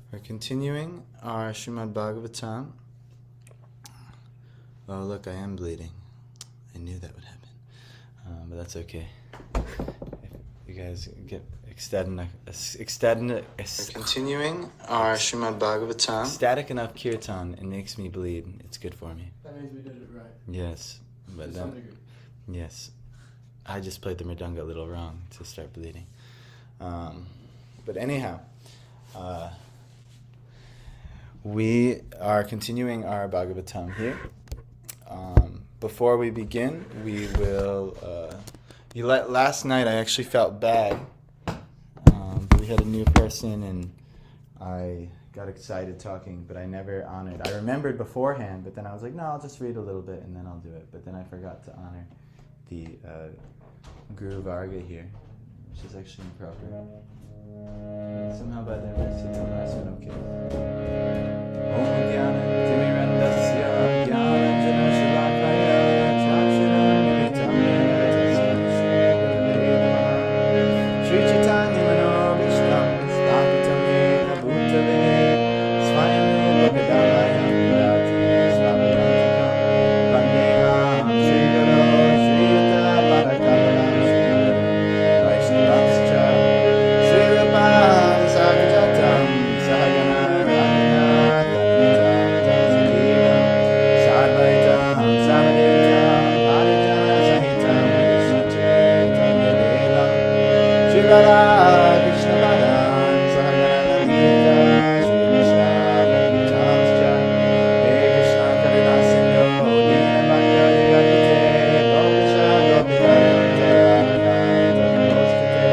We're continuing our Srimad Bhagavatam. Oh, look, I am bleeding. I knew that would happen. But that's okay. You guys get We're continuing our Srimad Bhagavatam. Ecstatic enough kirtan, it makes me bleed. It's good for me. That means we did it right. Yes. But to some degree. Yes. I just played the mridanga a little wrong to start bleeding. But anyhow, we are continuing our Bhagavatam here. Before we begin, we will... last night I actually felt bad. We had a new person and I got excited talking, but I never honored. I remembered beforehand, but then I was like, no, I'll just read a little bit and then I'll do it. But then I forgot to honor the Guru Varga here, which is actually improper. Somehow by their mercy, the last one, okay. Om Gyana Timirandasya Gyana Jana Shalakaya Chakshiram Militam Yena Tasmai Shri Chaitanya Manobishtam Stapitam Yena Bhutale Svayam Rupa Gadalaya Pudati Svapadantikam Vandeham Shri Guru Shri Yuta Parakalam Shri Guru Vaishnavascha Shri Rupa Sahajatam Sahagana Radhanatam Tamsadeva Sarvaitam Samadhitam Harijana Sahitam Krishna Chaitanya Deva Shri Radha Krishna Radhan Sahagana Lalita Shri Krishna Bhaktitamscha He Krishna Karuna Sindhu Dinabhakta Jagapite Gopasha Gopika Kanta Radhakanta Namostate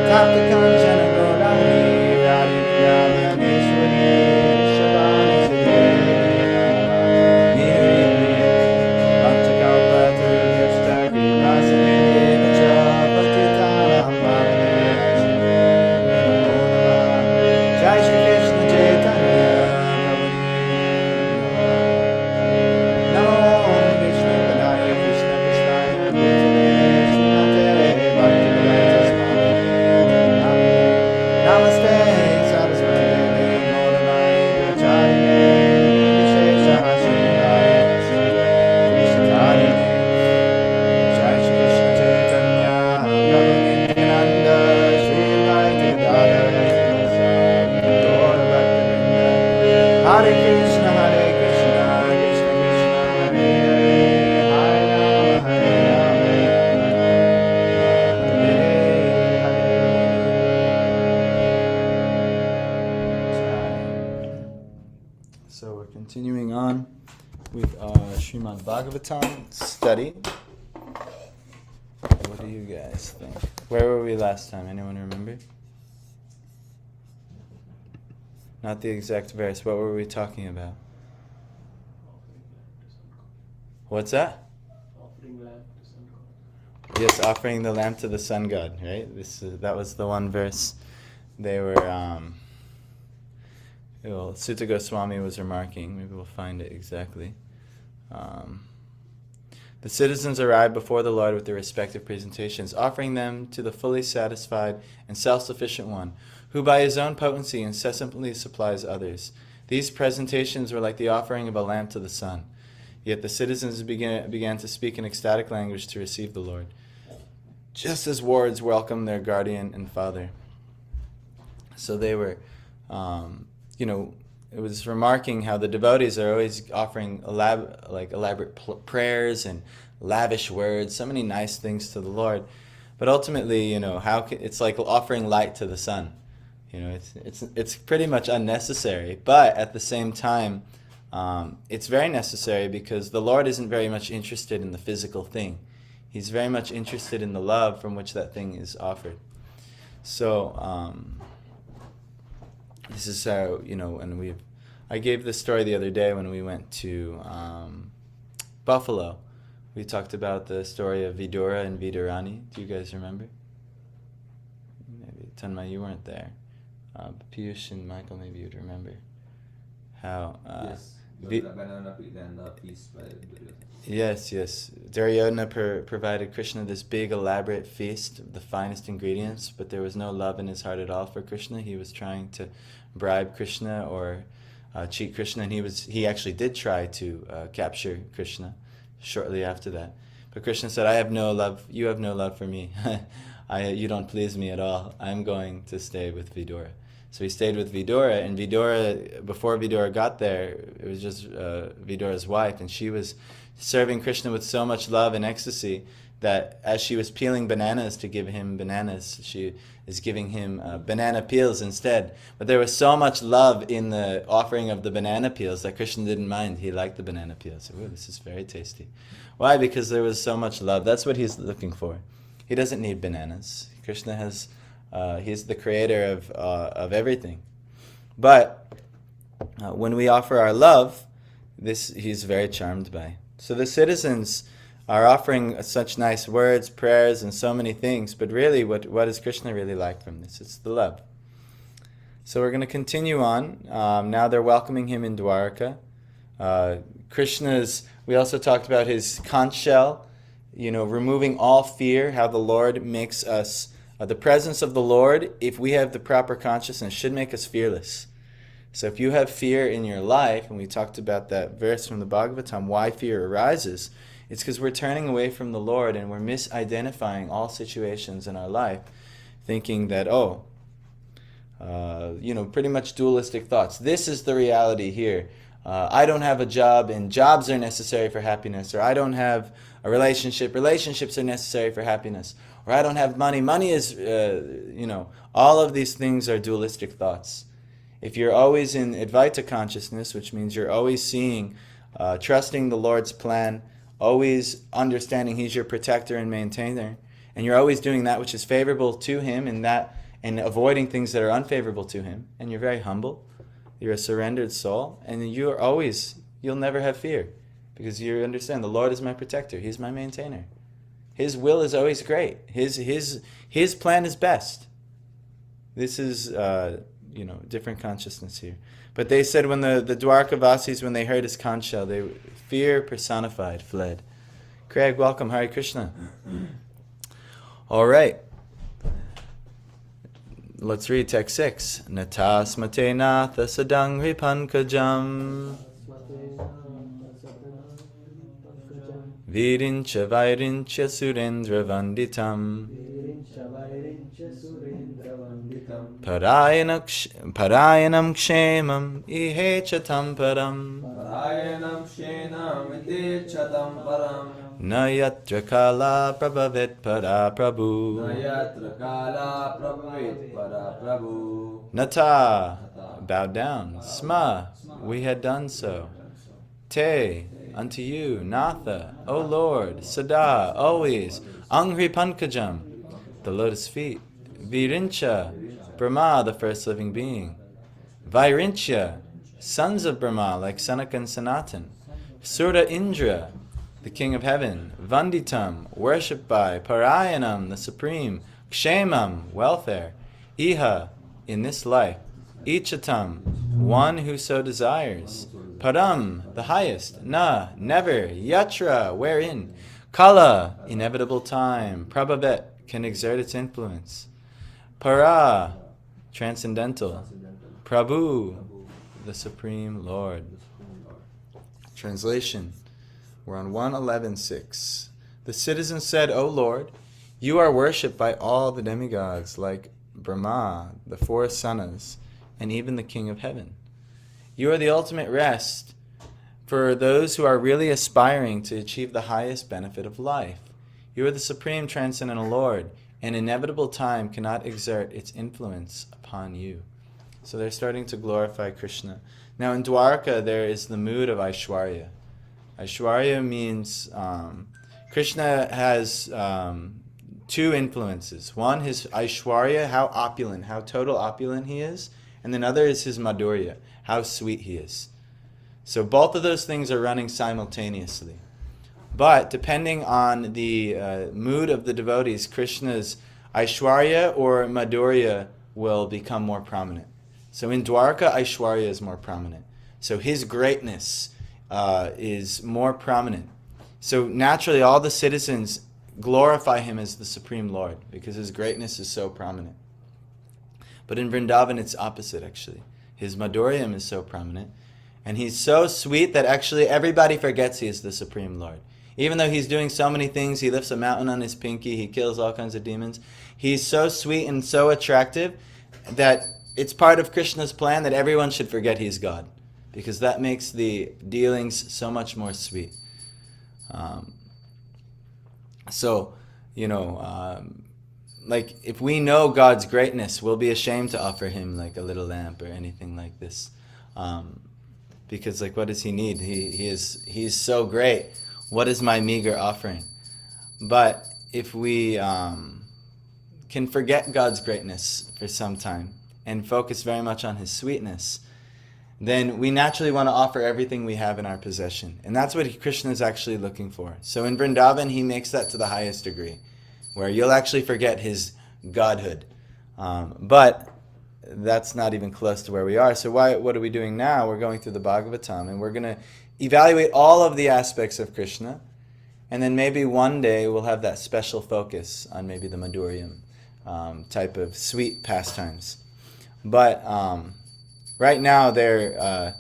Tapta Kanchana Gaurani Radhi Vrindavaneshwari Shabani Sudhiri Nirvini Bhaktakalpatarubhyashta Kripasamidhe Vacha Patitanam Pavanebhyo Namo Namah Jai Shri Krishna Chaitanya Prabhu Namo Vishnu Padaya Krishna Krishnaya Bhutale Srimate Bhaktivedanta Swami Namine Namaste Saraswati Devi Gauravani Pracharine Vishesha Shrindari Krishnatharine Jai Shri Krishna Chaitanya Prabhu Nityananda Shri Advaita Gadadhara Sivasari Gaura Bhaktivinoda Hare Krishna Krishna Krishna Hare Hare Hare Rama Hare Rama Rama Hare Hare. So we're continuing on with our Srimad Bhagavatam study. What do you guys think? Where were we last time? Anyone remember? Not the exact verse. What were we talking about? What's that? Offering lamp to sun god. Yes, offering the lamp to the sun god, right? That was the one verse they were, Sutta Goswami was remarking. Maybe we'll find it exactly. The citizens arrived before the Lord with their respective presentations, offering them to the fully satisfied and self-sufficient one, who by his own potency incessantly supplies others. These presentations were like the offering of a lamp to the sun. Yet the citizens began to speak in ecstatic language to receive the Lord, just as wards welcome their guardian and father. So they were, it was remarking how the devotees are always offering elaborate prayers and lavish words, so many nice things to the Lord. But ultimately, it's like offering light to the sun. It's pretty much unnecessary. But at the same time, it's very necessary because the Lord isn't very much interested in the physical thing. He's very much interested in the love from which that thing is offered. So this is how, and I gave this story the other day when we went to Buffalo. We talked about the story of Vidura and Vidurani. Do you guys remember? Maybe Tanma, you weren't there. Piyush and Michael, maybe you'd remember how Yes. Vi- The banana peel and the feast by Duryodhana. Yes. Duryodhana provided Krishna this big elaborate feast of the finest ingredients, but there was no love in his heart at all for Krishna. He was trying to bribe Krishna or cheat Krishna, and he actually did try to capture Krishna shortly after that. But Krishna said, "I have no love. You have no love for me. You don't please me at all. I'm going to stay with Vidura." So he stayed with Vidura, and Vidura, before Vidura got there, it was just Vidura's wife, and she was serving Krishna with so much love and ecstasy that as she was peeling bananas to give him bananas, she is giving him banana peels instead. But there was so much love in the offering of the banana peels that Krishna didn't mind. He liked the banana peels. Ooh, this is very tasty. Why? Because there was so much love. That's what he's looking for. He doesn't need bananas. Krishna has, he's the creator of everything. But when we offer our love, this he's very charmed by. So the citizens are offering such nice words, prayers, and so many things, but really what does Krishna really like from this? It's the love. So we're going to continue on. Now they're welcoming him in Dwarka. We also talked about his conch shell, removing all fear, how the Lord makes us, the presence of the Lord, if we have the proper consciousness, should make us fearless. So if you have fear in your life, and we talked about that verse from the Bhagavatam, why fear arises, it's because we're turning away from the Lord and we're misidentifying all situations in our life, thinking that, pretty much dualistic thoughts. This is the reality here. I don't have a job, and jobs are necessary for happiness. Or I don't have a relationship. Relationships are necessary for happiness. Or I don't have money. Money is, all of these things are dualistic thoughts. If you're always in Advaita consciousness, which means you're always seeing, trusting the Lord's plan, always understanding He's your protector and maintainer, and you're always doing that which is favorable to Him and avoiding things that are unfavorable to Him, and you're very humble, you're a surrendered soul, and you'll never have fear, because you understand the Lord is my protector, He's my maintainer. His will is always great. His plan is best. This is different consciousness here. But they said when the Dwarkavasis, when they heard his conch shell, fear personified fled. Craig, welcome. Hare Krishna. All right. Let's read text 6. Natasmate natha sadangri pankajam virincha vairincha surendra vanditam Parayanam kshemam ihechatam param Parayanam shenam itechatam param Nayatra kala prabhavet para prabhu Nayatra kala prabhavit para prabhu Nata, bow down. Sma, we had done so. Te, unto you. Natha, O Lord. Sada, always. Angri pankajam, the lotus feet. Virincha, Brahma, the first living being. Vairincha, sons of Brahma, like Sanaka and Sanatan. Sura Indra, the king of heaven. Vanditam, worshipped by. Parayanam, the supreme. Kshemam, welfare. Iha, in this life. Ichatam, one who so desires. Param, the highest. Na, never. Yatra, wherein. Kala, inevitable time. Prabhavet, can exert its influence. Para, transcendental. Prabhu, the Supreme Lord. Translation. We're on 111.6. The citizens said, O Lord, you are worshipped by all the demigods, like Brahma, the four sanas, and even the King of Heaven. You are the ultimate rest for those who are really aspiring to achieve the highest benefit of life. You are the supreme transcendental Lord, and inevitable time cannot exert its influence upon you. So they're starting to glorify Krishna. Now in Dwarka, there is the mood of Aishwarya. Aishwarya means Krishna has two influences. One is Aishwarya, how opulent, how total opulent he is, and then other is his Madhurya, how sweet he is. So both of those things are running simultaneously. But depending on the mood of the devotees, Krishna's Aishwarya or Madhurya will become more prominent. So in Dwarka, Aishwarya is more prominent. So his greatness is more prominent. So naturally, all the citizens glorify him as the Supreme Lord because his greatness is so prominent. But in Vrindavan, it's opposite, actually. His Madhuryam is so prominent. And he's so sweet that actually everybody forgets he is the Supreme Lord. Even though he's doing so many things, he lifts a mountain on his pinky, he kills all kinds of demons. He's so sweet and so attractive that it's part of Krishna's plan that everyone should forget he's God. Because that makes the dealings so much more sweet. Like if we know God's greatness, we'll be ashamed to offer him like a little lamp or anything like this. Because like what does he need? He's so great. What is my meager offering? But if we can forget God's greatness for some time and focus very much on his sweetness, then we naturally want to offer everything we have in our possession. And that's what Krishna is actually looking for. So in Vrindavan, he makes that to the highest degree, where you'll actually forget his godhood. But that's not even close to where we are. So what are we doing now? We're going through the Bhagavatam, and we're going to evaluate all of the aspects of Krishna, and then maybe one day we'll have that special focus on maybe the Madhuryam type of sweet pastimes. But right now they're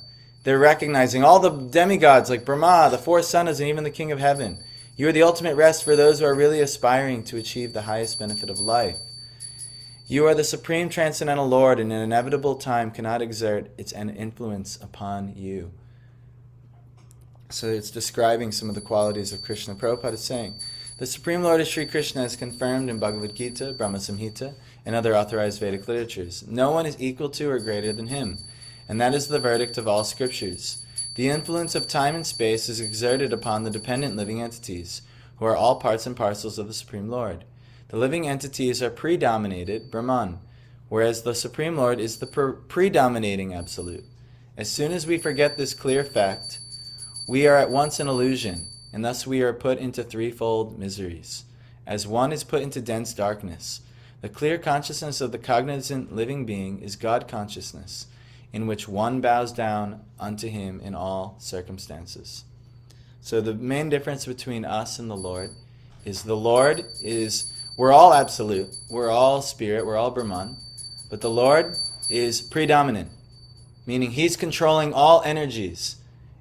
recognizing all the demigods like Brahma, the four Sanas, and even the King of Heaven. You are the ultimate rest for those who are really aspiring to achieve the highest benefit of life. You are the supreme transcendental Lord, and an inevitable time cannot exert its influence upon you. So it's describing some of the qualities of Krishna. Prabhupada is saying, the Supreme Lord is Sri Krishna as confirmed in Bhagavad Gita, Brahma Samhita, and other authorized Vedic literatures. No one is equal to or greater than him, and that is the verdict of all scriptures. The influence of time and space is exerted upon the dependent living entities, who are all parts and parcels of the Supreme Lord. The living entities are predominated, Brahman, whereas the Supreme Lord is the predominating Absolute. As soon as we forget this clear fact, we are at once an illusion, and thus we are put into threefold miseries. As one is put into dense darkness, the clear consciousness of the cognizant living being is God consciousness, in which one bows down unto him in all circumstances. So the main difference between us and the Lord is we're all absolute, we're all spirit, we're all Brahman, but the Lord is predominant, meaning he's controlling all energies,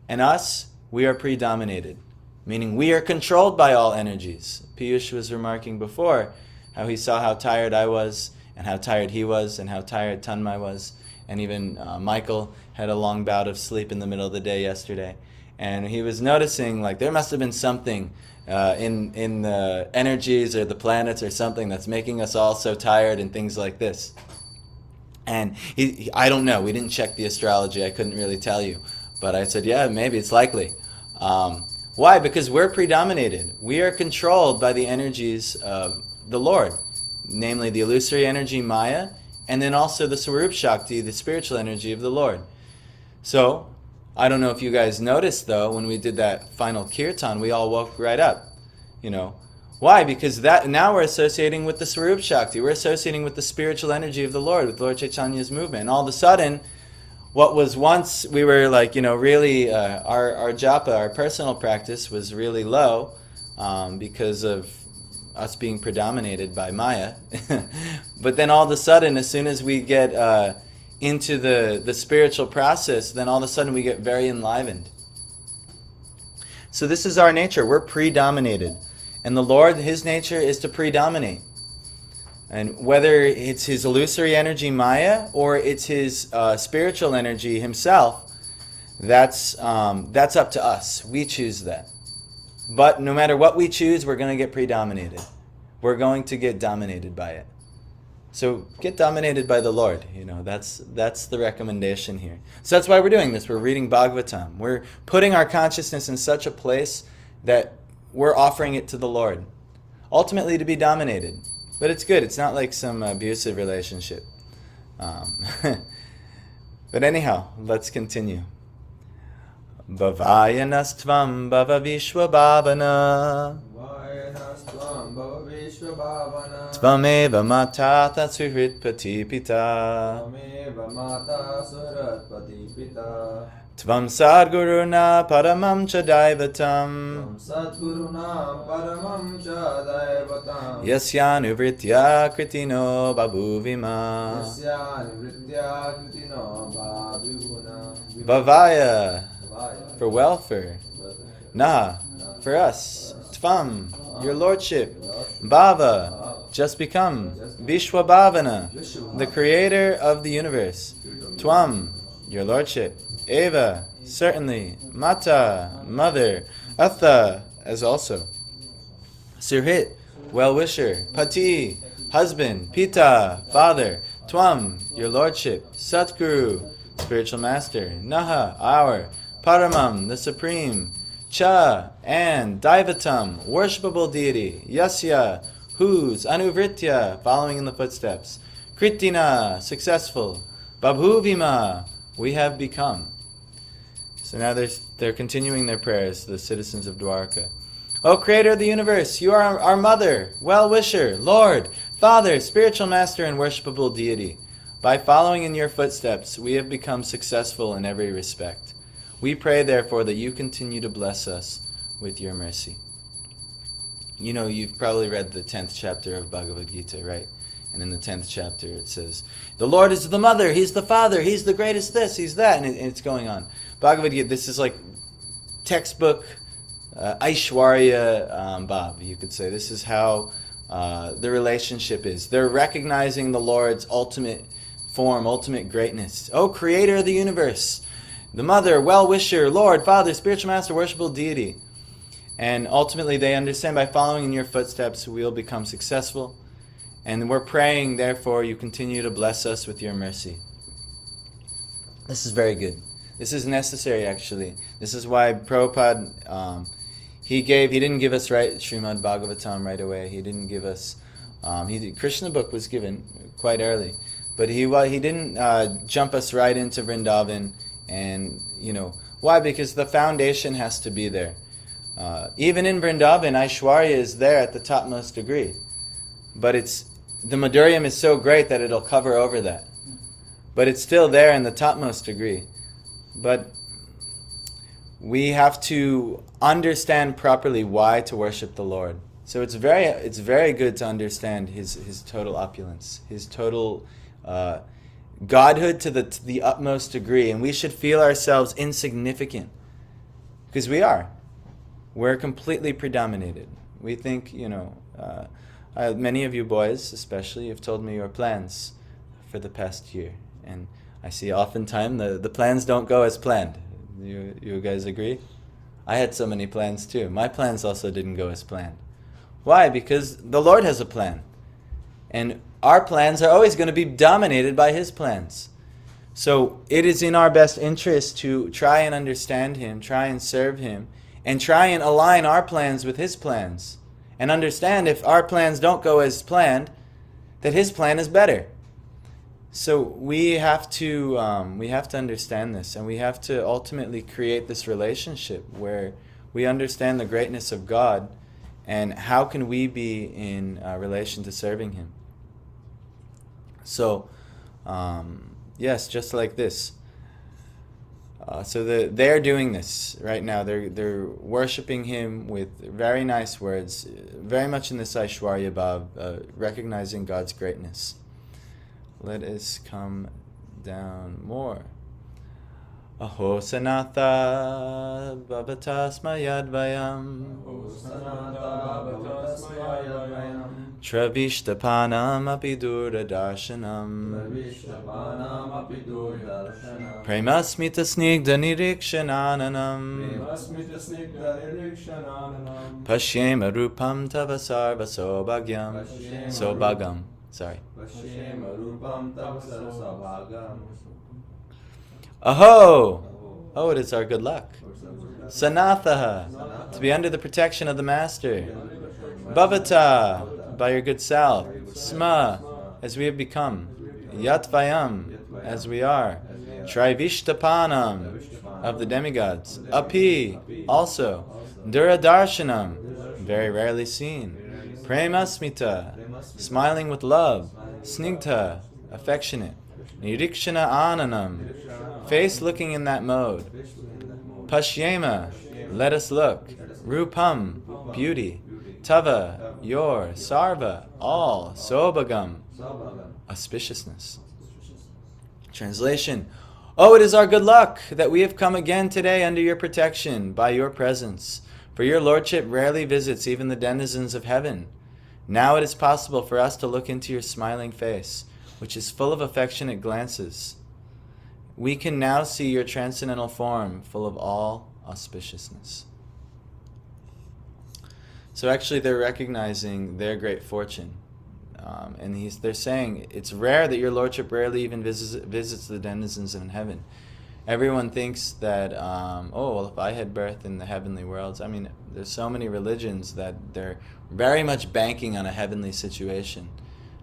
and us, we are predominated, meaning we are controlled by all energies. Piyush was remarking before how he saw how tired I was, and how tired he was, and how tired Tanmay was, and even Michael had a long bout of sleep in the middle of the day yesterday. And he was noticing like there must have been something in the energies or the planets or something that's making us all so tired and things like this. And I don't know, we didn't check the astrology, I couldn't really tell you. But I said, yeah, maybe it's likely. Why? Because we're predominated. We are controlled by the energies of the Lord, namely the illusory energy Maya, and then also the Swarup Shakti, the spiritual energy of the Lord. So, I don't know if you guys noticed though, when we did that final kirtan, we all woke right up. Why? Because now we're associating with the Swarup Shakti. We're associating with the spiritual energy of the Lord, with Lord Chaitanya's movement. And all of a sudden, what was once, we were like, really, our japa, our personal practice was really low because of us being predominated by Maya. But then all of a sudden, as soon as we get into the spiritual process, then all of a sudden we get very enlivened. So this is our nature. We're predominated. And the Lord, his nature is to predominate. And whether it's his illusory energy Maya or it's his spiritual energy himself, that's up to us. We choose that. But no matter what we choose, we're going to get predominated. We're going to get dominated by it. So get dominated by the Lord. That's the recommendation here. So that's why we're doing this. We're reading Bhagavatam. We're putting our consciousness in such a place that we're offering it to the Lord, ultimately to be dominated. But it's good. It's not like some abusive relationship. But anyhow, let's continue. Bhavayanastvam bhavavishwa bhavana Tvameva matata suhrit patipita Mata Suratpati Pita Tvam Sadguruna Paramam Chadaivatam Satguruna Paramam Chadaivatam Yasyanu Kritino Babuvima Yasya Nivritya Kritino Bhaviguna Bhavaya for welfare, Naha for us, Tvam your lordship, Bhava just become, Vishwabhavana the creator of the universe, Tvam your lordship, Eva certainly, Mata mother, Atha as also, Surhit well-wisher, Pati husband, Pita father, Tvam your lordship, Satguru spiritual master, Naha our, Paramam the supreme, Cha and Daivatam worshipable deity, Yasya whose, Anuvritya following in the footsteps, Kritina successful, Babhuvima we have become. So now they're continuing their prayers, the citizens of Dwarka. O Creator of the universe, you are our mother, well-wisher, Lord, Father, spiritual master, and worshipable deity. By following in your footsteps, we have become successful in every respect. We pray, therefore, that you continue to bless us with your mercy. You know, you've probably read the 10th chapter of Bhagavad Gita, right? And in the 10th chapter it says, the Lord is the mother, He's the father, He's the greatest this, He's that, and it's going on. Bhagavad Gita, this is like textbook Aishwarya Bhav, you could say. This is how the relationship is. They're recognizing the Lord's ultimate form, ultimate greatness. O Creator of the universe, the Mother, well-wisher, Lord, Father, spiritual master, worshipable deity. And ultimately they understand by following in your footsteps we'll become successful. And we're praying, therefore, you continue to bless us with your mercy. This is very good. This is necessary, actually. This is why Prabhupada, he didn't give us Srimad Bhagavatam right away. He didn't give us, Krishna book was given quite early. But he didn't jump us right into Vrindavan. And, why? Because the foundation has to be there. Even in Vrindavan, Aishwarya is there at the topmost degree. But the Madhuryam is so great that it'll cover over that. But it's still there in the topmost degree. But we have to understand properly why to worship the Lord. So it's very good to understand his total opulence, his total godhood to the utmost degree. And we should feel ourselves insignificant. Because we are. We're completely predominated. We think, many of you boys especially have told me your plans for the past year. And I see oftentimes the plans don't go as planned. You guys agree? I had so many plans too. My plans also didn't go as planned. Why? Because the Lord has a plan. And our plans are always going to be dominated by His plans. So it is in our best interest to try and understand Him, try and serve Him, and try and align our plans with His plans. And understand if our plans don't go as planned, that His plan is better. So we have to understand this, and we have to ultimately create this relationship where we understand the greatness of God, and how can we be in relation to serving Him. So, yes, just like this. So they're doing this right now. They're worshiping Him with very nice words, very much in this Aishwarya Bhav, recognizing God's greatness. Let us come down more. Aho sanatha bhavatasma yadvayam Travishtapanam api duradarshanam Premasmita snigdha nirikshananam Pashyema rupam tava sarva sobhagam. Sorry. Aho! Oh, it is our good luck. Sanatha, to be under the protection of the Master. Bhavata, by your good self. Sma, as we have become. Yatvayam, as we are. Trivishtapanam, of the demigods. Api, also. Duradarshanam, very rarely seen. Premasmita, smiling with love. Snigdha, affectionate. Nirikshana Ananam, face looking in that mode. Pashyema, let us look. Rupam, beauty. Tava, your. Sarva, all. Sobhagam, auspiciousness. Translation. Oh, it is our good luck that we have come again today under your protection, by your presence. For your lordship rarely visits even the denizens of heaven. Now it is possible for us to look into your smiling face, which is full of affectionate glances. We can now see your transcendental form, full of all auspiciousness. So actually they're recognizing their great fortune. And they're saying, it's rare that your lordship rarely even visits the denizens in heaven. Everyone thinks that, if I had birth in the heavenly worlds, I mean, there's so many religions that they're very much banking on a heavenly situation,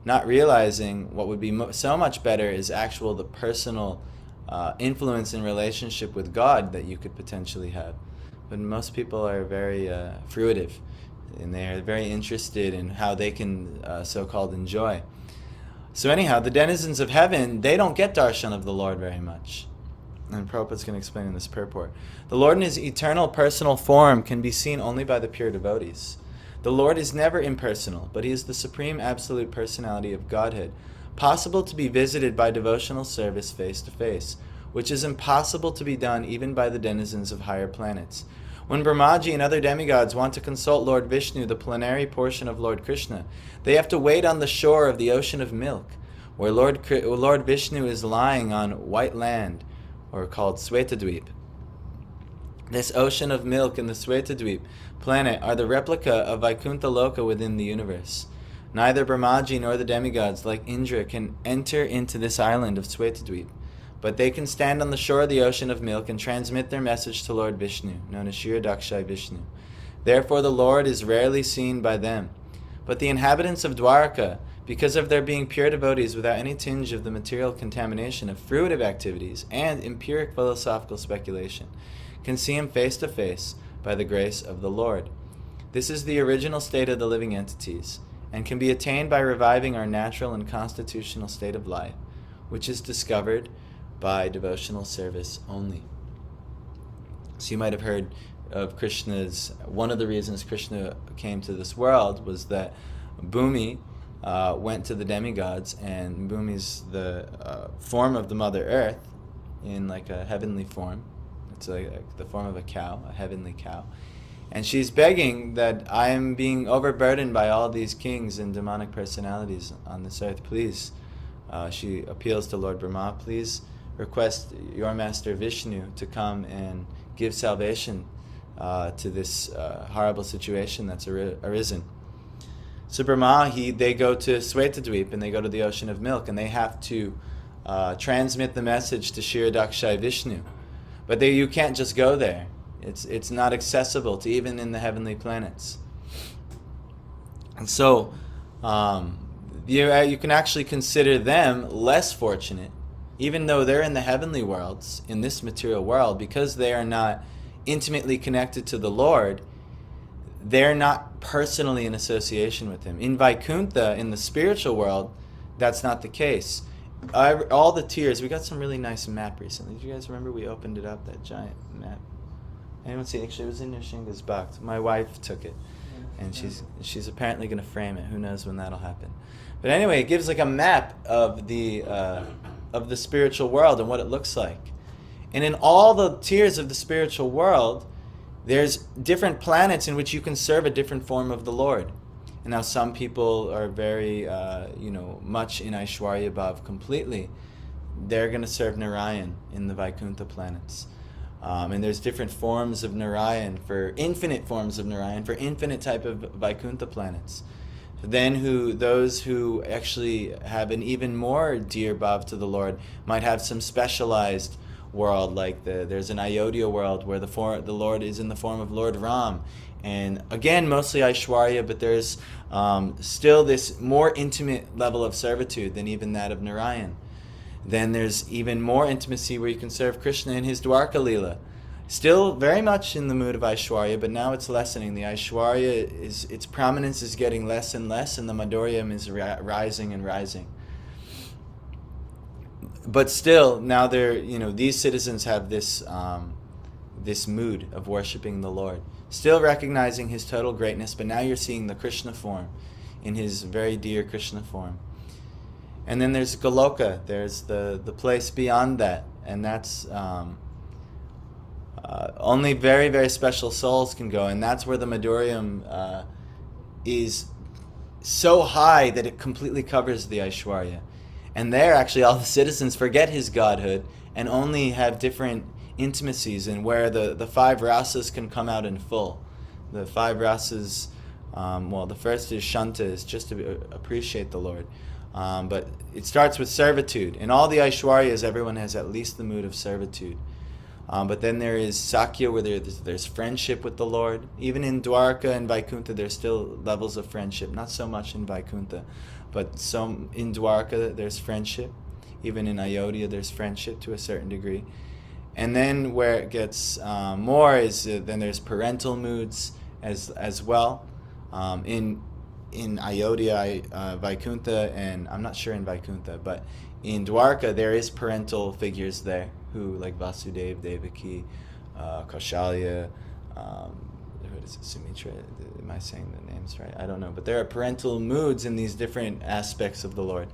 not realizing what would be so much better is the personal influence and relationship with God that you could potentially have. But most people are very fruitive, and they are very interested in how they can so-called enjoy. So anyhow, the denizens of heaven, they don't get darshan of the Lord very much. And Prabhupada's going to explain in this purport. The Lord in his eternal personal form can be seen only by the pure devotees. The Lord is never impersonal, but he is the supreme absolute personality of Godhead, possible to be visited by devotional service face to face, which is impossible to be done even by the denizens of higher planets. When Brahmaji and other demigods want to consult Lord Vishnu, the plenary portion of Lord Krishna, they have to wait on the shore of the ocean of milk, where Lord Vishnu is lying on white land, or called Svetadweep. This ocean of milk and the Svetadweep planet are the replica of Vaikuntha Loka within the universe. Neither Brahmaji nor the demigods like Indra can enter into this island of Svetadweep, but they can stand on the shore of the ocean of milk and transmit their message to Lord Vishnu, known as Kshirodakshai Vishnu. Therefore the Lord is rarely seen by them. But the inhabitants of Dwarka, because of their being pure devotees without any tinge of the material contamination of fruitive activities and empiric philosophical speculation, can see him face to face by the grace of the Lord. This is the original state of the living entities, and can be attained by reviving our natural and constitutional state of life, which is discovered by devotional service only. So you might have heard of one of the reasons Krishna came to this world was that Bhumi went to the demigods, and Bhumi's the form of the Mother Earth in like a heavenly form. It's like the form of a cow, a heavenly cow. And she's begging that I am being overburdened by all these kings and demonic personalities on this earth. Please, she appeals to Lord Brahma, please request your master Vishnu to come and give salvation to this horrible situation that's arisen. So Brahma, they go to Svetadweep, and they go to the ocean of milk, and they have to transmit the message to Kshirodakshai Vishnu. But you can't just go there. It's not accessible to even in the heavenly planets. And so you can actually consider them less fortunate, even though they're in the heavenly worlds, in this material world, because they are not intimately connected to the Lord. They're not personally in association with him. In Vaikuntha, in the spiritual world, that's not the case. All the tiers, we got some really nice map recently. Do you guys remember we opened it up, that giant map? Anyone see it? Actually, it was in Nishinga's box. My wife took it, and she's apparently going to frame it. Who knows when that'll happen? But anyway, it gives like a map of the spiritual world and what it looks like. And in all the tiers of the spiritual world, there's different planets in which you can serve a different form of the Lord. And now some people are very, much in Aishwarya Bhav completely. They're going to serve Narayan in the Vaikuntha planets. And there's different forms of Narayan, infinite forms of Narayan, for infinite type of Vaikuntha planets. Then those who actually have an even more dear Bhav to the Lord might have some specialized world, like there's an Ayodhya world where the Lord is in the form of Lord Ram. And again, mostly Aishwarya, but there's still this more intimate level of servitude than even that of Narayan. Then there's even more intimacy where you can serve Krishna in his Dwarka Leela. Still very much in the mood of Aishwarya, but now it's lessening. The Aishwarya, its prominence is getting less and less, and the Madhuryam is rising and rising. but still, now these citizens have this mood of worshiping the Lord, still recognizing his total greatness, but now you're seeing the Krishna form in his very dear Krishna form. And then there's Goloka, there's the place beyond that, and that's only very, very special souls can go, and that's where the Madhurya is so high that it completely covers the Aishwarya. And there, actually, all the citizens forget his godhood and only have different intimacies, and where the five rasas can come out in full. The five rasas, the first is Shanta, is just to appreciate the Lord. But it starts with servitude. In all the Aishwaryas, everyone has at least the mood of servitude. But then there is Sakya, where there's friendship with the Lord. Even in Dwarka and Vaikuntha, there's still levels of friendship. Not so much in Vaikuntha, but some in Dwarka there's friendship. Even in Ayodhya, there's friendship to a certain degree. And then where it gets more is then there's parental moods as well. In Ayodhya, Vaikuntha, and I'm not sure in Vaikuntha, but in Dwarka there is parental figures there who, like Vasudeva, Devaki, Kaushalya, what is it, Sumitra? Am I saying the names right? I don't know, but there are parental moods in these different aspects of the Lord.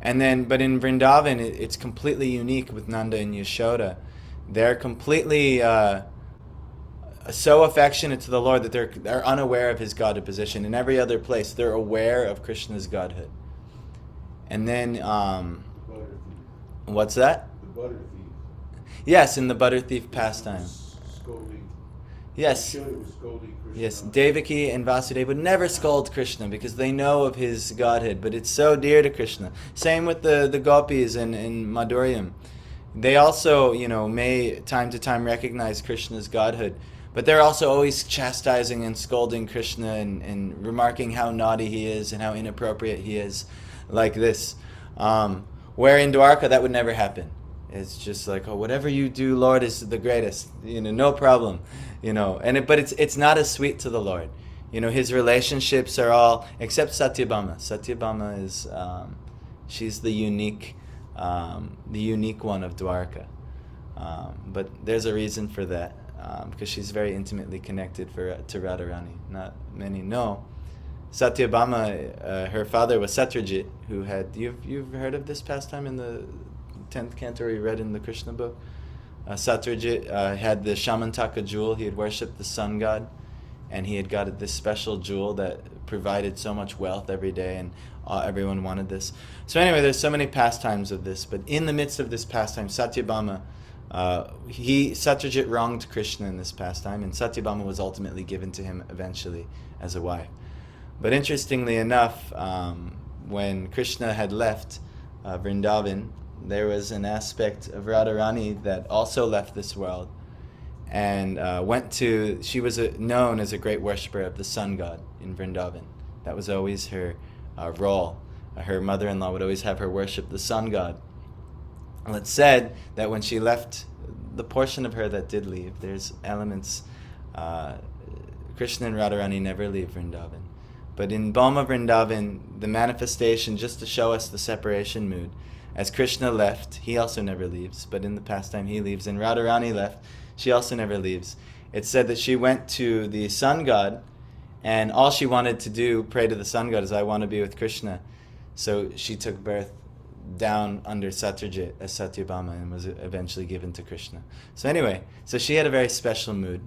And then, but in Vrindavan, it's completely unique with Nanda and Yashoda. They're completely so affectionate to the Lord that they're unaware of his godhood position. In every other place, they're aware of Krishna's godhood. And then, what's that? The butter thief. Yes, in the butter thief pastime. Scolding. Yes. Yashoda was scolding Krishna. Yes, Devaki and Vasudeva would never scold Krishna because they know of his godhood, but it's so dear to Krishna. Same with the gopis in Madhuryam. They also, may time to time recognize Krishna's godhood, but they're also always chastising and scolding Krishna and remarking how naughty he is and how inappropriate he is, like this. Where in Dwarka that would never happen. It's just like, oh, whatever you do, Lord, is the greatest. No problem. But it's not as sweet to the Lord. His relationships are all except Satyabhama. Satyabhama is she's the unique one of Dwarka. But there's a reason for that, because she's very intimately connected to Radharani. Not many know. Satyabhama, her father was Satyajit, who had you've heard of this pastime in the 10th canto we read in the Krishna book. Satyajit had the Shamantaka jewel. He had worshipped the sun god, and he had got this special jewel that provided so much wealth every day, and everyone wanted this. So anyway, there's so many pastimes of this, but in the midst of this pastime, Satyabhama, Satyajit wronged Krishna in this pastime, and Satyabhama was ultimately given to him eventually as a wife. But interestingly enough, when Krishna had left Vrindavan, there was an aspect of Radharani that also left this world and she was known as a great worshipper of the sun god in Vrindavan. That was always her role. Her mother-in-law would always have her worship the sun god. And it's said that when she left, the portion of her that did leave, there's elements, Krishna and Radharani never leave Vrindavan. But in Bhoma Vrindavan, the manifestation, just to show us the separation mood, as Krishna left, he also never leaves, but in the pastime he leaves. And Radharani left, she also never leaves. It's said that she went to the sun god, and all she wanted to do, pray to the sun god, is I want to be with Krishna. So she took birth down under Satyajit as Satyabhama and was eventually given to Krishna. So anyway, so she had a very special mood.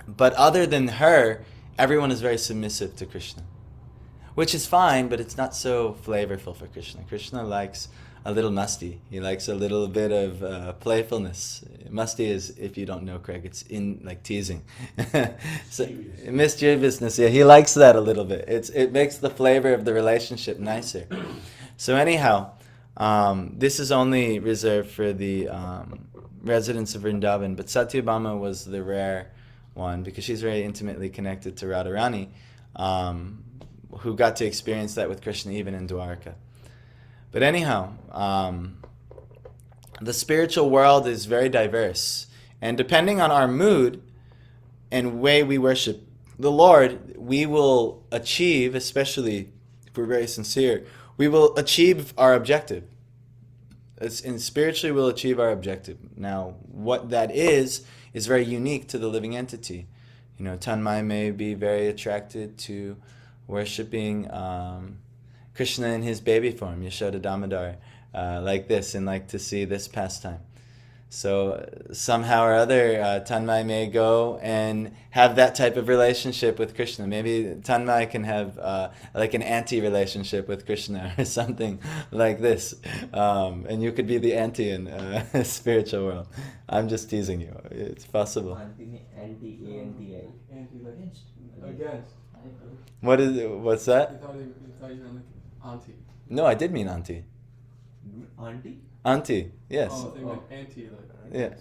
But other than her, everyone is very submissive to Krishna, which is fine, but it's not so flavorful for Krishna. Krishna likes a little masti. He likes a little bit of playfulness. Masti is, if you don't know, Craig, it's in like teasing. So, mischievousness, yeah, he likes that a little bit. It makes the flavor of the relationship nicer. So anyhow, this is only reserved for the residents of Vrindavan, but Satyabhama was the rare one because she's very intimately connected to Radharani, who got to experience that with Krishna even in Dwarka. But anyhow, the spiritual world is very diverse. And depending on our mood and way we worship the Lord, we will achieve, especially if we're very sincere, we will achieve our objective. And spiritually we'll achieve our objective. Now, what that is very unique to the living entity. You know, Tanmay may be very attracted to worshipping Krishna in his baby form, Yashoda Damodar, like this, and like to see this pastime. So somehow or other, Tanmay may go and have that type of relationship with Krishna. Maybe Tanmay can have like an anti-relationship with Krishna or something like this. And you could be the anti in spiritual world. I'm just teasing you. It's possible. Anti, against. What's that? You thought you meant like auntie. No, I did mean auntie. Auntie? Auntie, yes. Oh, they meant anti, like. Yeah.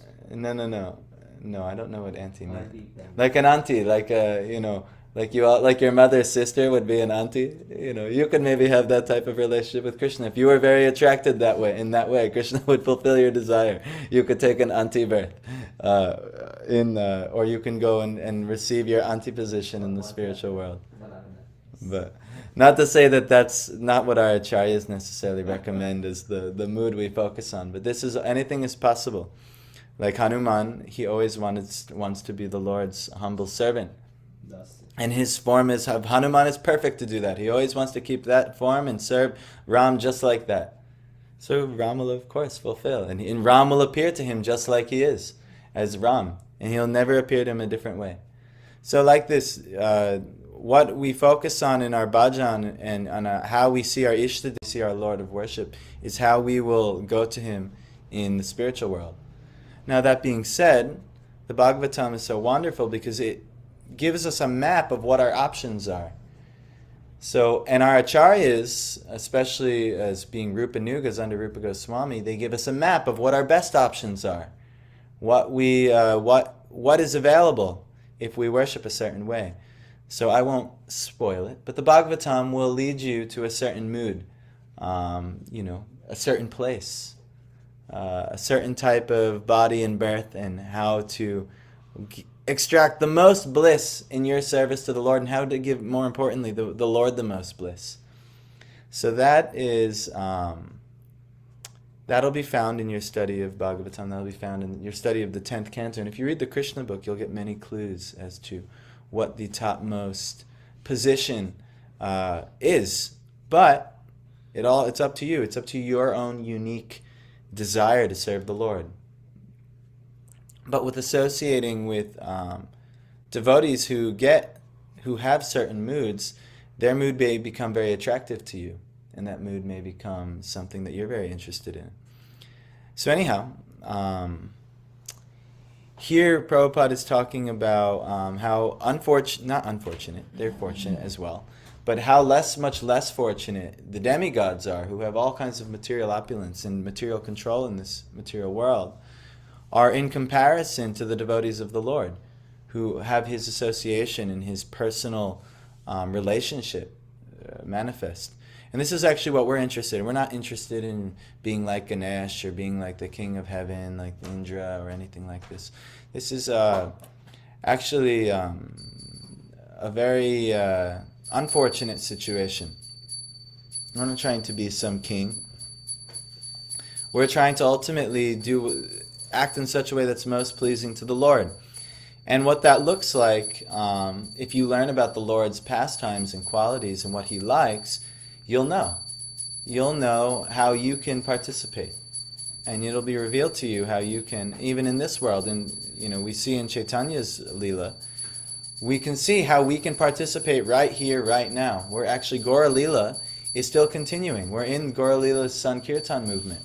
No, I don't know what auntie means. Auntie. Like an auntie, like you know, like like your mother's sister would be an auntie. You know, you could maybe have that type of relationship with Krishna. If you were very attracted in that way, Krishna would fulfill your desire. You could take an auntie birth, or you can go and receive your auntie position in the spiritual world. But not to say that that's not what our acharyas necessarily recommend as the mood we focus on. But anything is possible. Like Hanuman, he always wants to be the Lord's humble servant. And his form Hanuman is perfect to do that. He always wants to keep that form and serve Ram just like that. So Ram will, of course, fulfill. And Ram will appear to him just like he is, as Ram. And he'll never appear to him a different way. So like this, what we focus on in our bhajan and on how we see our Ishta, see our Lord of worship, is how we will go to him in the spiritual world. Now that being said, the Bhagavatam is so wonderful because it gives us a map of what our options are. So, and our acharyas, especially as being Rupa Nugas under Rupa Goswami, they give us a map of what our best options are. What is available if we worship a certain way. So I won't spoil it, but the Bhagavatam will lead you to a certain mood, a certain place, a certain type of body and birth, and how to extract the most bliss in your service to the Lord, and how to give, more importantly, the Lord the most bliss. So that is, that'll be found in your study of Bhagavatam, that'll be found in your study of the 10th canto, and if you read the Krishna book, you'll get many clues as to what the topmost position is. But it's up to you. It's up to your own unique desire to serve the Lord. But with associating with devotees who have certain moods, their mood may become very attractive to you, and that mood may become something that you're very interested in. So anyhow, here Prabhupada is talking about how not unfortunate, they're fortunate as well, but how much less fortunate the demigods are, who have all kinds of material opulence and material control in this material world, are in comparison to the devotees of the Lord, who have his association and his personal relationship manifest. And this is actually what we're interested in. We're not interested in being like Ganesh or being like the king of heaven, like Indra or anything like this. This is actually a very unfortunate situation. We're not trying to be some king. We're trying to ultimately act in such a way that's most pleasing to the Lord. And what that looks like, if you learn about the Lord's pastimes and qualities and what he likes, you'll know. You'll know how you can participate. And it'll be revealed to you how you can, even in this world, and we see in Chaitanya's Leela, we can see how we can participate right here, right now. We're actually, Gaura Leela is still continuing. We're in Gaura Leela's Sankirtan movement.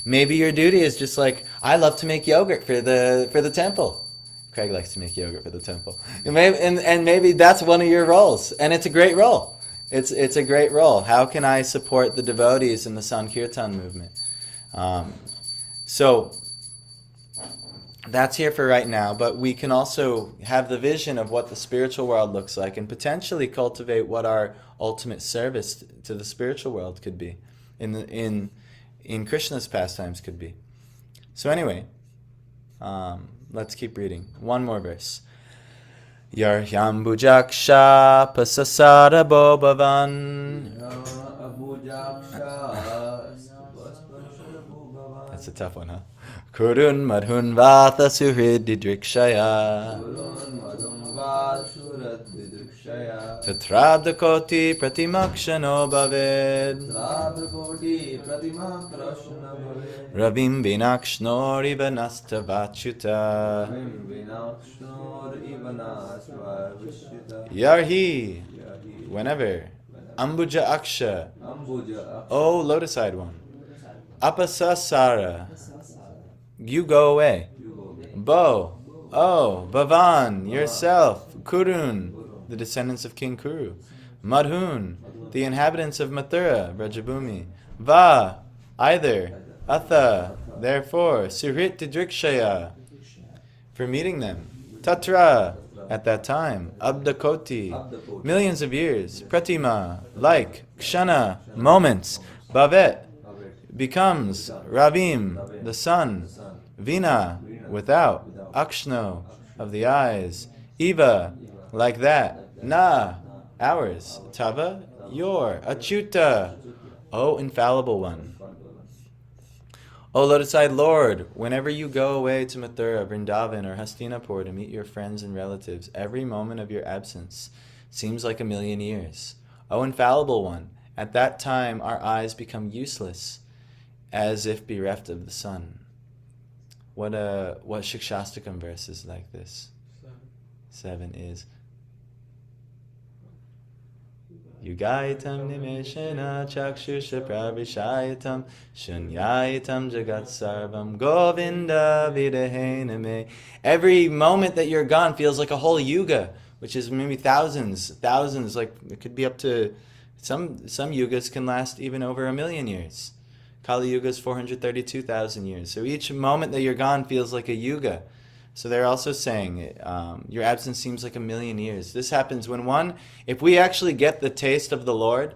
Maybe your duty is just like, I love to make yogurt for the temple. Craig likes to make yogurt for the temple. And maybe that's one of your roles. And it's a great role. It's a great role. How can I support the devotees in the Sankirtan movement? So that's here for right now, but we can also have the vision of what the spiritual world looks like and potentially cultivate what our ultimate service to the spiritual world could be, in Krishna's pastimes could be. So anyway, let's keep reading. One more verse. Yarhyambujaksha pasasara bobavan. That's a tough one, huh? Kurun madhun vata suhrididrikshaya. Tatrabdakoti pratimakshano bhaved. Ravim vinakshno ivanastavachuta. Yarhi, whenever. Ambuja aksha, oh lotus-eyed one. Apasasara, you go away. Bo, oh, Bhavan, yourself. Kurun, the descendants of King Kuru. Madhun, the inhabitants of Mathura, Brajabhumi. Va, either. Atha, therefore. Suhrit didrikshaya, for meeting them. Tatra, at that time. Abdakoti, millions of years. Pratima, like. Kshana, moments. Bhavet, becomes. Ravim, the sun. Vina, without. Akshno, of the eyes. Eva, like that. Na, ours. Tava, your. Achyuta, O infallible one. O lotus-eyed Lord, whenever you go away to Mathura, Vrindavan, or Hastinapur to meet your friends and relatives, every moment of your absence seems like a million years. O infallible one, at that time our eyes become useless, as if bereft of the sun. What Shikshastakam verse is like this? 7 is Yugaitam nimeshena chakshusha pravishayatam shunyayatam jagat sarvam govinda videhename. Every moment that you're gone feels like a whole yuga, which is maybe thousands, like it could be up to, some yugas can last even over 1,000,000 years. Kali Yuga is 432,000 years. So each moment that you're gone feels like a yuga. So they're also saying your absence seems like 1,000,000 years. This happens when if we actually get the taste of the Lord,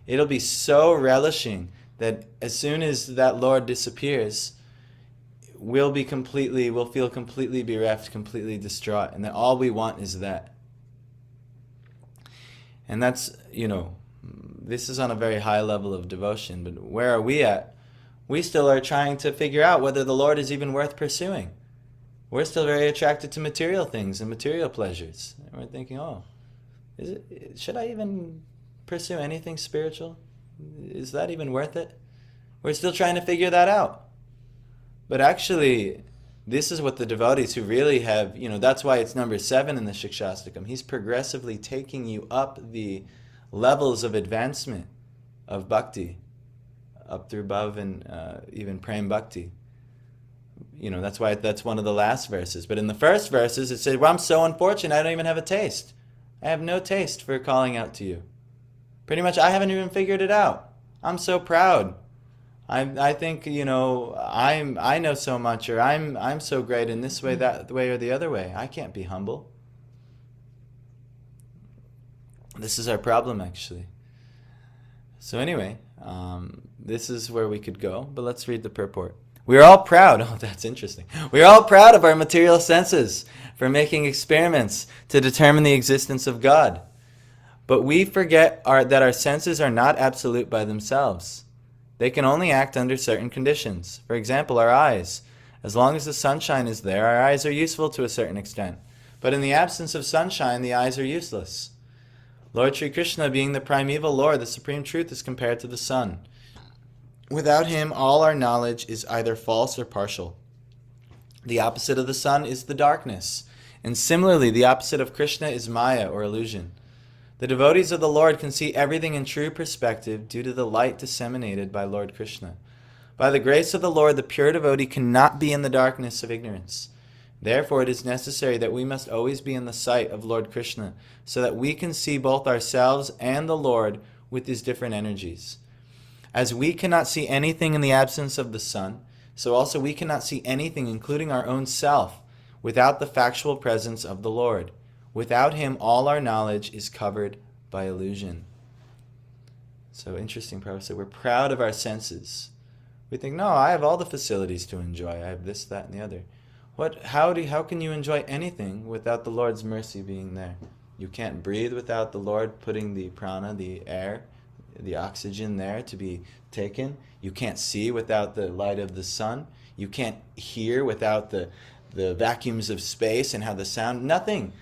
it'll be so relishing that as soon as that Lord disappears, we'll feel completely bereft, completely distraught, and that all we want is that. And that's, this is on a very high level of devotion, but where are we at? We still are trying to figure out whether the Lord is even worth pursuing. We're still very attracted to material things and material pleasures. And we're thinking, should I even pursue anything spiritual? Is that even worth it? We're still trying to figure that out. But actually, this is what the devotees who really have, that's why it's number 7 in the Shikshastakam. He's progressively taking you up the levels of advancement of bhakti, up through bhav and even prem bhakti. That's why that's one of the last verses. But in the first verses, it says, I'm so unfortunate, I don't even have a taste. I have no taste for calling out to you. Pretty much, I haven't even figured it out. I'm so proud. I think, I know so much, or I'm so great in this way, that way, or the other way. I can't be humble. This is our problem, actually. So anyway, this is where we could go, but let's read the purport. We are all proud. Oh, that's interesting. We are all proud of our material senses for making experiments to determine the existence of God. But we forget that our senses are not absolute by themselves. They can only act under certain conditions. For example, our eyes. As long as the sunshine is there, our eyes are useful to a certain extent. But in the absence of sunshine, the eyes are useless. Lord Sri Krishna, being the primeval Lord, the supreme truth, is compared to the sun. Without him, all our knowledge is either false or partial. The opposite of the sun is the darkness. And similarly, the opposite of Krishna is Maya, or illusion. The devotees of the Lord can see everything in true perspective due to the light disseminated by Lord Krishna. By the grace of the Lord, the pure devotee cannot be in the darkness of ignorance. Therefore, it is necessary that we must always be in the sight of Lord Krishna, so that we can see both ourselves and the Lord with his different energies. As we cannot see anything in the absence of the sun, so also we cannot see anything, including our own self, without the factual presence of the Lord. Without him, all our knowledge is covered by illusion. So interesting, Professor. We're proud of our senses. We think, no, I have all the facilities to enjoy. I have this, that, and the other. How can you enjoy anything without the Lord's mercy being there? You can't breathe without the Lord putting the prana, the air, the oxygen there to be taken. You can't see without the light of the sun. You can't hear without the vacuums of space and how the sound. Nothing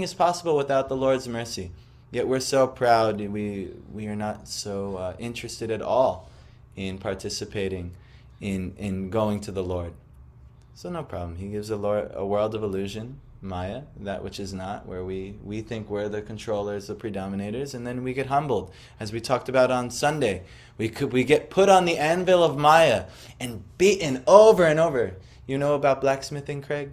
is possible without the Lord's mercy. Yet we're so proud. We are not so interested at all in participating in going to the Lord. So no problem. He gives a world of illusion, Maya, that which is not, where we think we're the controllers, the predominators, and then we get humbled. As we talked about on Sunday, we get put on the anvil of Maya and beaten over and over. You know about blacksmithing, Craig?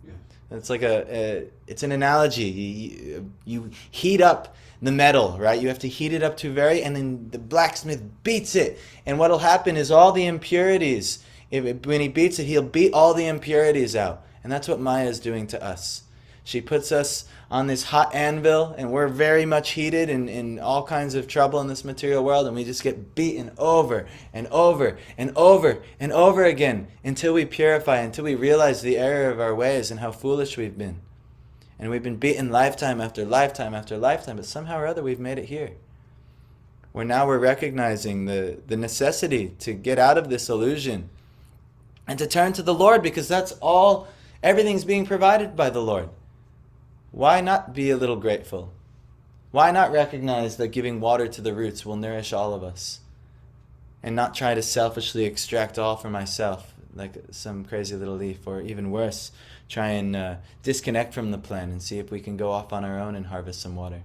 Yes. It's like it's an analogy. You heat up the metal, right? You have to heat it up to and then the blacksmith beats it. And what'll happen is all the impurities, when he beats it, he'll beat all the impurities out. And that's what Maya is doing to us. She puts us on this hot anvil, and we're very much heated and in all kinds of trouble in this material world, and we just get beaten over and over and over and over again until we purify, until we realize the error of our ways and how foolish we've been. And we've been beaten lifetime after lifetime after lifetime, but somehow or other we've made it here. Where now we're recognizing the necessity to get out of this illusion and to turn to the Lord, because that's all, everything's being provided by the Lord. Why not be a little grateful? Why not recognize that giving water to the roots will nourish all of us? And not try to selfishly extract all for myself, like some crazy little leaf, or even worse, try and disconnect from the plant and see if we can go off on our own and harvest some water.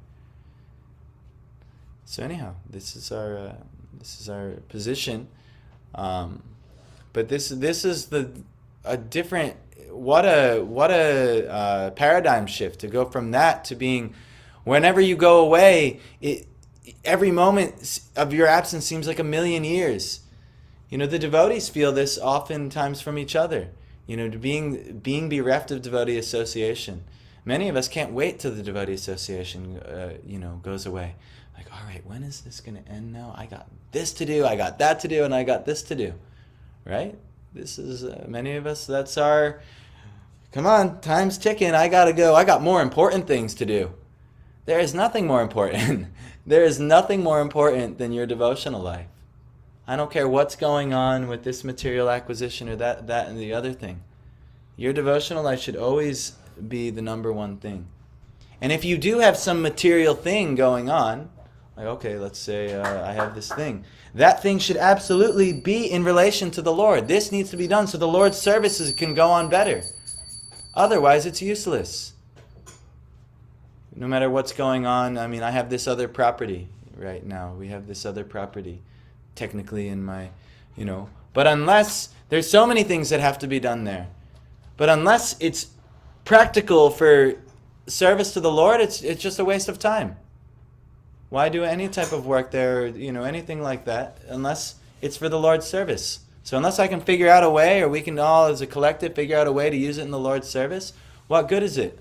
So anyhow, this is our position. But this is a different, what a paradigm shift to go from that to being, whenever you go away, every moment of your absence seems like a million years. You know, the devotees feel this oftentimes from each other. You know, being bereft of devotee association. Many of us can't wait till the devotee association, goes away. Like, all right, when is this going to end now? I got this to do, I got that to do, and I got this to do. Right? This is, many of us, that's our, come on, time's ticking, I gotta go. I got more important things to do. There is nothing more important. There is nothing more important than your devotional life. I don't care what's going on with this material acquisition or that and the other thing. Your devotional life should always be the number one thing. And if you do have some material thing going on, like, okay, let's say I have this thing. That thing should absolutely be in relation to the Lord. This needs to be done so the Lord's services can go on better. Otherwise, it's useless. No matter what's going on, I mean, I have this other property right now. We have this other property, technically in my, But unless, there's so many things that have to be done there. But unless it's practical for service to the Lord, it's just a waste of time. Why do any type of work there, anything like that, unless it's for the Lord's service? So unless I can figure out a way, or we can all as a collective figure out a way to use it in the Lord's service, what good is it?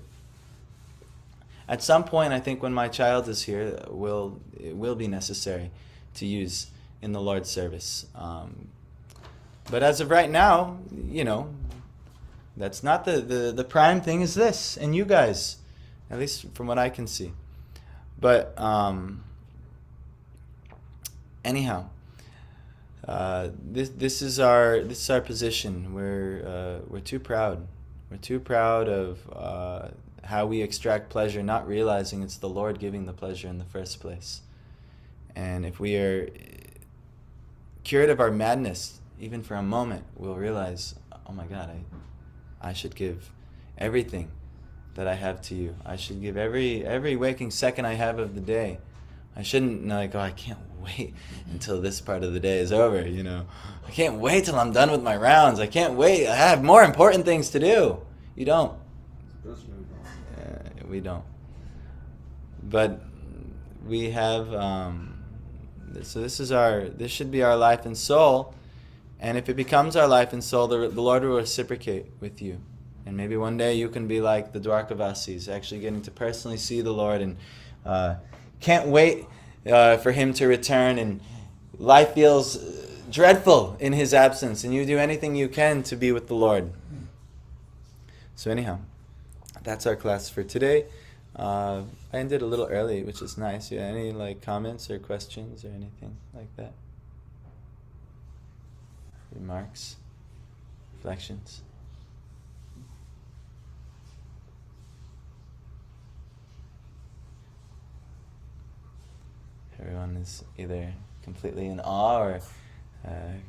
At some point, I think when my child is here, it will be necessary to use in the Lord's service. But as of right now, that's not the prime thing is this, and you guys, at least from what I can see. But anyhow, this is our position. We're too proud. We're too proud of how we extract pleasure, not realizing it's the Lord giving the pleasure in the first place. And if we are cured of our madness, even for a moment, we'll realize, oh my God, I should give everything that I have to you. I should give every waking second I have of the day. I shouldn't I can't wait until this part of the day is over, I can't wait till I'm done with my rounds. I can't wait. I have more important things to do. You don't. We don't. But we have, so this should be our life and soul. And if it becomes our life and soul, the Lord will reciprocate with you. And maybe one day you can be like the Dwarkavasis, actually getting to personally see the Lord and can't wait for Him to return. And life feels dreadful in His absence, and you do anything you can to be with the Lord. So anyhow, that's our class for today. I ended a little early, which is nice. Yeah, any like comments or questions or anything like that? Remarks? Reflections? Everyone is either completely in awe or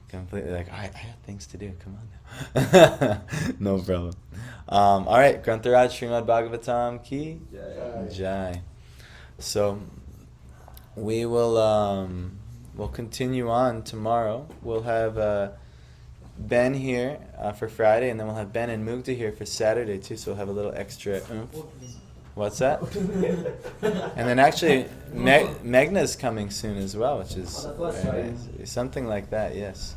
completely like, I have things to do, come on now. No problem. Alright, Grantharaj Srimad Bhagavatam ki Jai. So we will we'll continue on tomorrow. We'll have Ben here for Friday, and then we'll have Ben and Mugdha here for Saturday too, so we'll have a little extra oomph. What's that? And then actually Megna's coming soon as well, which is very nice. Something like that, yes.